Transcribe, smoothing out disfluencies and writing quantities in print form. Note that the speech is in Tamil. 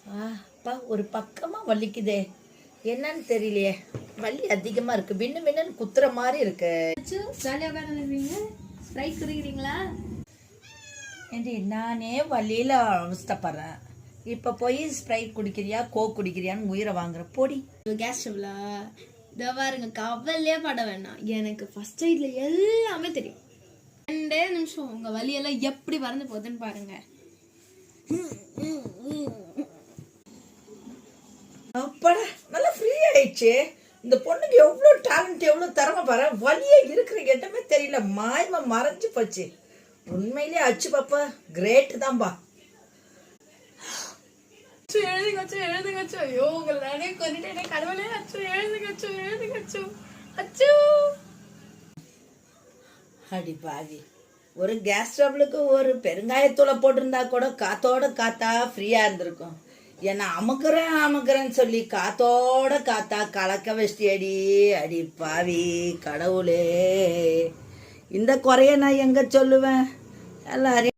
அப்பா ஒரு பக்கமாக வலிக்குதே, என்னன்னு தெரியலையே. வலி அதிகமாக இருக்கு, விண்ணு விண்ணுன்னு குத்துற மாதிரி இருக்கு. ஜாலியாக உட்காந்துருக்கீங்க, ஸ்ப்ரைட் குடிக்கிறீங்களா? ஏண்டி நானே வலியில் அவஸ்தப்படுறேன், இப்போ போய் ஸ்ப்ரைட் குடிக்கிறியா கோக் குடிக்கிறியான்னு உயிரை வாங்குற போடி. கேஸ் ஸ்டவ்லா இதை பாருங்க, கவலையே பட வேணாம். எனக்கு ஃபர்ஸ்ட் எய்ட்ல எல்லாமே தெரியும். 2 நிமிஷம் உங்க வலியெல்லாம் எப்படி பறந்து போகுதுன்னு பாருங்க. அப்பாடா, நல்லா ஃப்ரீ ஆயிடுச்சு. இந்த பொண்ணுக்கு எவ்வளோ டேலண்ட், எவ்வளோ திறமை பாரு. வலியே இருக்கிற இடமே தெரியல, மாயமா மறைஞ்சு போச்சு. உண்மையிலே அச்சு பாப்பா கிரேட் தான்பா. எழுதுங்கச்சு ஐயோ உங்களை நானே கொண்டுட்டேனே கடவுளே. அச்சு எழுதுங்கச்சு அச்சு. அடி பாவி, ஒரு கேஸ் ஸ்டவ்லுக்கு ஒரு பெருங்காயத்தூளை போட்டிருந்தா கூட காத்தோட காத்தா ஃப்ரீயா இருந்திருக்கும். ஏன்னா அமுக்குறேன்னு சொல்லி காத்தோட காத்தா கலக்க வச்சியடி. அடி பாவி கடவுளே, இந்த குறைய நான் எங்க சொல்லுவேன் எல்லாரையும்.